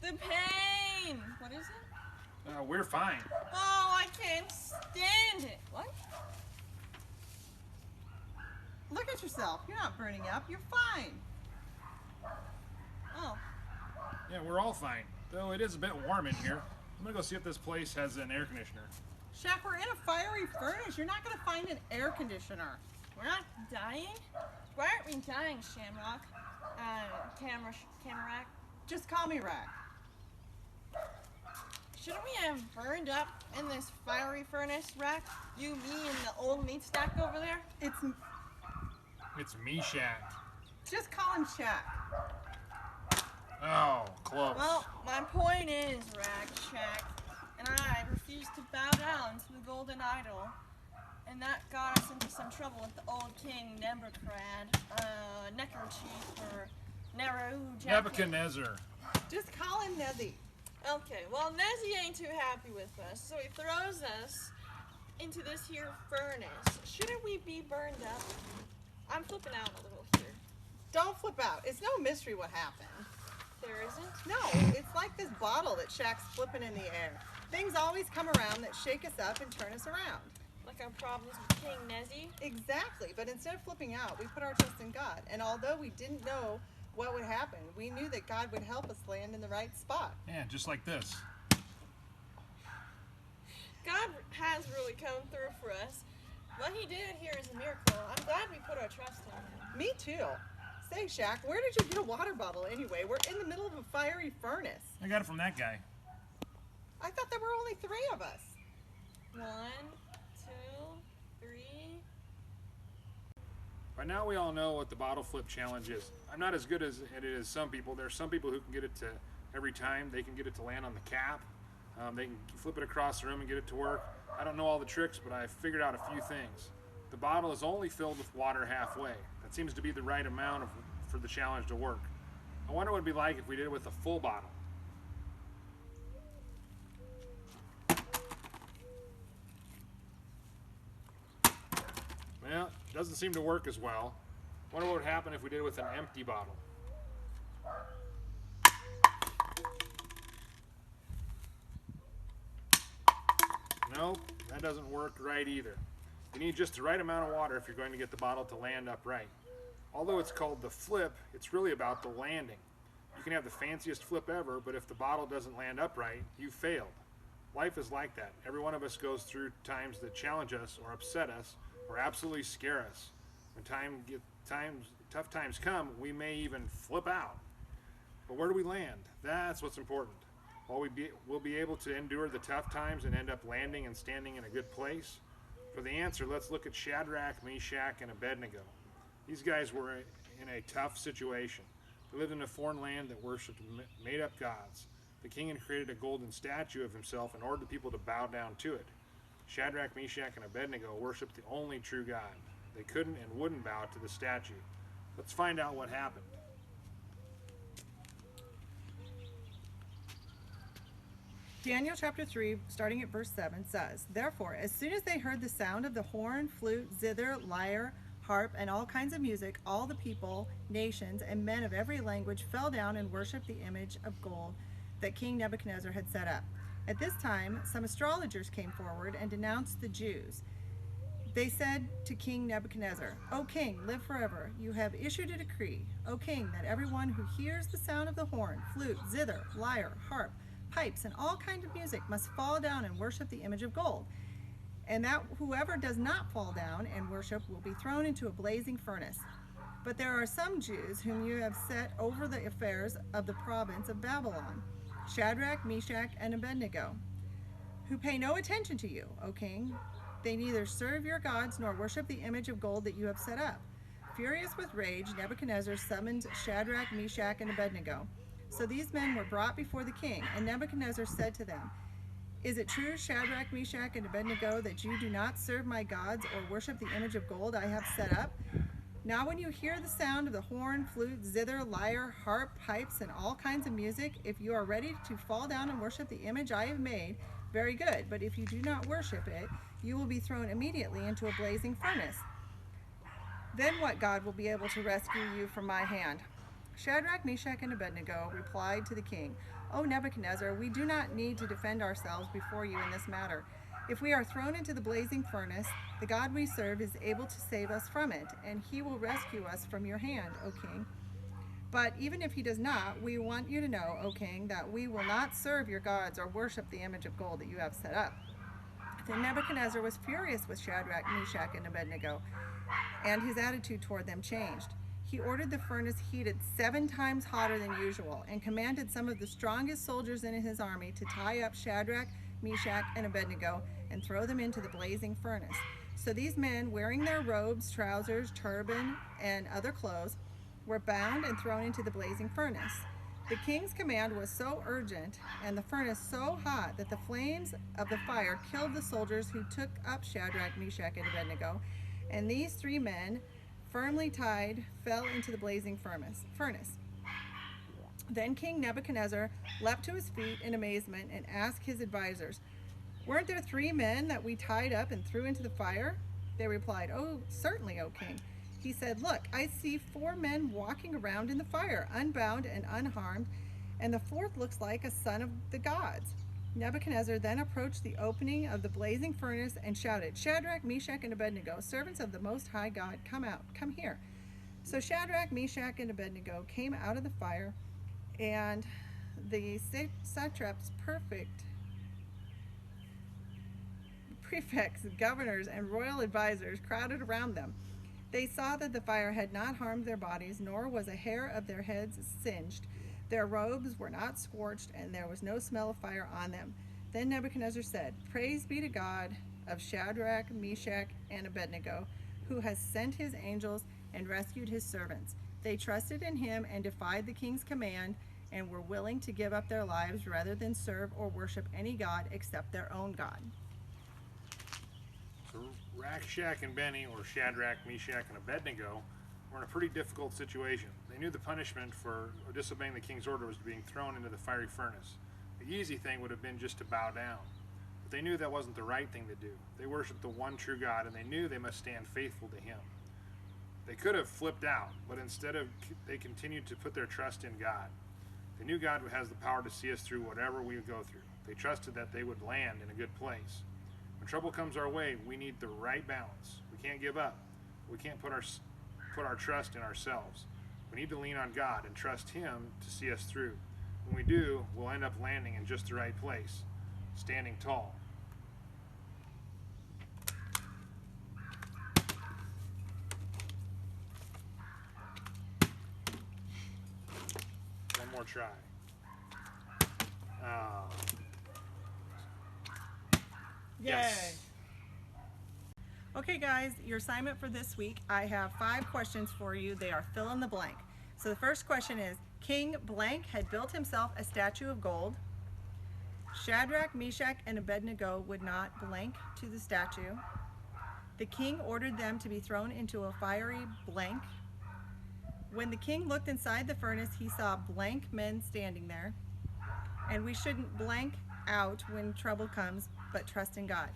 The pain! What is it? We're fine. Oh, I can't stand it. What? Look at yourself. You're not burning up. You're fine. Oh. Yeah, we're all fine. Though it is a bit warm in here. I'm gonna go see if this place has an air conditioner. Shaq, we're in a fiery furnace. You're not going to find an air conditioner. We're not dying? Why aren't we dying, Shamrock? Camerack? Just call me Rack. Shouldn't we have burned up in this fiery furnace, Rack? You, me, and the old meat stack over there? It's Meshach. Just call him Shaq. Oh, close. Well, my point is, Rack, Shack, and I refused to bow down to the golden idol. And that got us into some trouble with the old king Neckerchief, or Nebuchadnezzar. Just call him Nezzy. Okay, well, Nezzy ain't too happy with us, so he throws us into this here furnace. Shouldn't we be burned up? I'm flipping out a little here. Don't flip out. It's no mystery what happened. There isn't? No, it's like this bottle that Shaq's flipping in the air. Things always come around that shake us up and turn us around. Like our problems with King Nezzy? Exactly, but instead of flipping out, we put our trust in God. And although we didn't know what would happen, we knew that God would help us land in the right spot. Yeah, just like this. God has really come through for us. What he did here is a miracle. I'm glad we put our trust in him. Me too. Say, Shaq, where did you get a water bottle anyway? We're in the middle of a fiery furnace. I got it from that guy. I thought there were only 3 of us. 1, 2, 3. By now we all know what the bottle flip challenge is. I'm not as good as it is some people. There are some people who can get it to every time. They can get it to land on the cap. They can flip it across the room and get it to work. I don't know all the tricks, but I figured out a few things. The bottle is only filled with water halfway. That seems to be the right amount for the challenge to work. I wonder what it'd be like if we did it with a full bottle. Well, it doesn't seem to work as well. Wonder what would happen if we did it with an empty bottle. Nope, that doesn't work right either. You need just the right amount of water if you're going to get the bottle to land upright. Although it's called the flip, it's really about the landing. You can have the fanciest flip ever, but if the bottle doesn't land upright, you failed. Life is like that. Every one of us goes through times that challenge us or upset us or absolutely scare us. When tough times come, we may even flip out. But where do we land? That's what's important. While we'll be able to endure the tough times and end up landing and standing in a good place. For the answer, let's look at Shadrach, Meshach, and Abednego. These guys were in a tough situation. They lived in a foreign land that worshipped made-up gods. The king had created a golden statue of himself and ordered the people to bow down to it. Shadrach, Meshach, and Abednego worshipped the only true God. They couldn't and wouldn't bow to the statue. Let's find out what happened. Daniel chapter 3, starting at verse 7, says, Therefore, as soon as they heard the sound of the horn, flute, zither, lyre, harp, and all kinds of music, all the people, nations, and men of every language fell down and worshipped the image of gold that King Nebuchadnezzar had set up. At this time, some astrologers came forward and denounced the Jews. They said to King Nebuchadnezzar, O king, live forever. You have issued a decree, O king, that everyone who hears the sound of the horn, flute, zither, lyre, harp, pipes, and all kinds of music must fall down and worship the image of gold, and that whoever does not fall down and worship will be thrown into a blazing furnace. But there are some Jews whom you have set over the affairs of the province of Babylon, Shadrach, Meshach, and Abednego, who pay no attention to you, O king. They neither serve your gods nor worship the image of gold that you have set up. Furious with rage, Nebuchadnezzar summoned Shadrach, Meshach, and Abednego. So these men were brought before the king, and Nebuchadnezzar said to them, Is it true, Shadrach, Meshach, and Abednego, that you do not serve my gods or worship the image of gold I have set up? Now when you hear the sound of the horn, flute, zither, lyre, harp, pipes, and all kinds of music, if you are ready to fall down and worship the image I have made, very good. But if you do not worship it, you will be thrown immediately into a blazing furnace. Then what God will be able to rescue you from my hand? Shadrach, Meshach, and Abednego replied to the king, "O Nebuchadnezzar, we do not need to defend ourselves before you in this matter. If we are thrown into the blazing furnace, the God we serve is able to save us from it, and he will rescue us from your hand, O king. But even if he does not, we want you to know, O king, that we will not serve your gods or worship the image of gold that you have set up." Then Nebuchadnezzar was furious with Shadrach, Meshach, and Abednego, and his attitude toward them changed. He ordered the furnace heated 7 times hotter than usual and commanded some of the strongest soldiers in his army to tie up Shadrach, Meshach, and Abednego and throw them into the blazing furnace. So these men, wearing their robes, trousers, turban, and other clothes, were bound and thrown into the blazing furnace. The king's command was so urgent and the furnace so hot that the flames of the fire killed the soldiers who took up Shadrach, Meshach, and Abednego, and these 3 men, firmly tied, fell into the blazing furnace. Then King Nebuchadnezzar leapt to his feet in amazement and asked his advisors, "Weren't there 3 men that we tied up and threw into the fire?" They replied, "Oh, certainly, O king." He said, "Look, I see 4 men walking around in the fire, unbound and unharmed, and the 4th looks like a son of the gods." Nebuchadnezzar then approached the opening of the blazing furnace and shouted, "Shadrach, Meshach, and Abednego, servants of the Most High God, come out, come here." So Shadrach, Meshach, and Abednego came out of the fire, and the satraps, prefects, governors, and royal advisors crowded around them. They saw that the fire had not harmed their bodies, nor was a hair of their heads singed. Their robes were not scorched, and there was no smell of fire on them. Then Nebuchadnezzar said, "Praise be to God of Shadrach, Meshach, and Abednego, who has sent his angels and rescued his servants. They trusted in him and defied the king's command, and were willing to give up their lives rather than serve or worship any god except their own God." So Rakshak and Benny, or Shadrach, Meshach, and Abednego, were in a pretty difficult situation. They knew the punishment for disobeying the king's order was being thrown into the fiery furnace. The easy thing would have been just to bow down. But they knew that wasn't the right thing to do. They worshiped the one true God, and they knew they must stand faithful to him. They could have flipped out, but they continued to put their trust in God. They knew God has the power to see us through whatever we go through. They trusted that they would land in a good place. When trouble comes our way, we need the right balance. We can't give up. We can't put our trust in ourselves. We need to lean on God and trust him to see us through. When we do, we'll end up landing in just the right place, standing tall. One more try. Yes. Okay guys, your assignment for this week, I have 5 questions for you. They are fill in the blank. So the first question is, King blank had built himself a statue of gold. Shadrach, Meshach, and Abednego would not blank to the statue. The king ordered them to be thrown into a fiery blank. When the king looked inside the furnace, he saw blank men standing there. And we shouldn't blank out when trouble comes, but trust in God.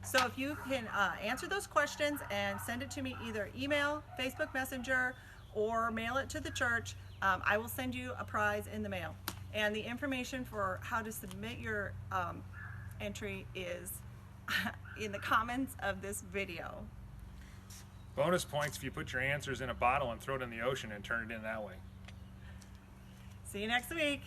So if you can answer those questions and send it to me, either email, Facebook Messenger, or mail it to the church, I will send you a prize in the mail. And the information for how to submit your entry is in the comments of this video. Bonus points if you put your answers in a bottle and throw it in the ocean and turn it in that way. See you next week.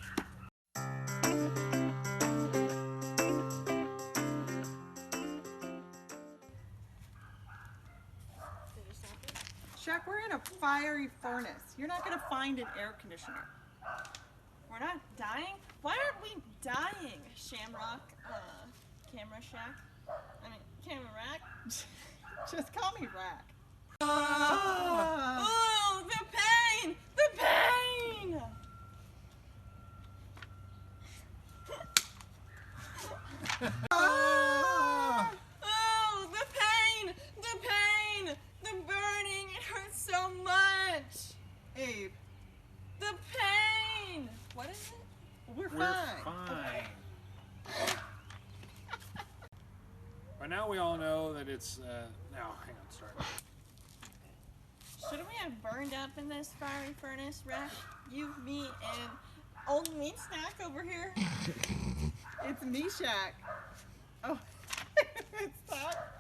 Shaq, we're in a fiery furnace. You're not going to find an air conditioner. We're not dying? Why aren't we dying, Shamrock? Camera Shack? Camera Rack? Just call me Rack. Oh, the pain! The pain! Oh, the pain! The pain! The burning! It hurts so much! Abe, The pain! What is it? we're We're fine. fine. By now we all know that it's, now, hang on, sorry. Shouldn't we have burned up in this fiery furnace, Rex? You, me, and old meat snack over here? It's Meshach. Oh, stop.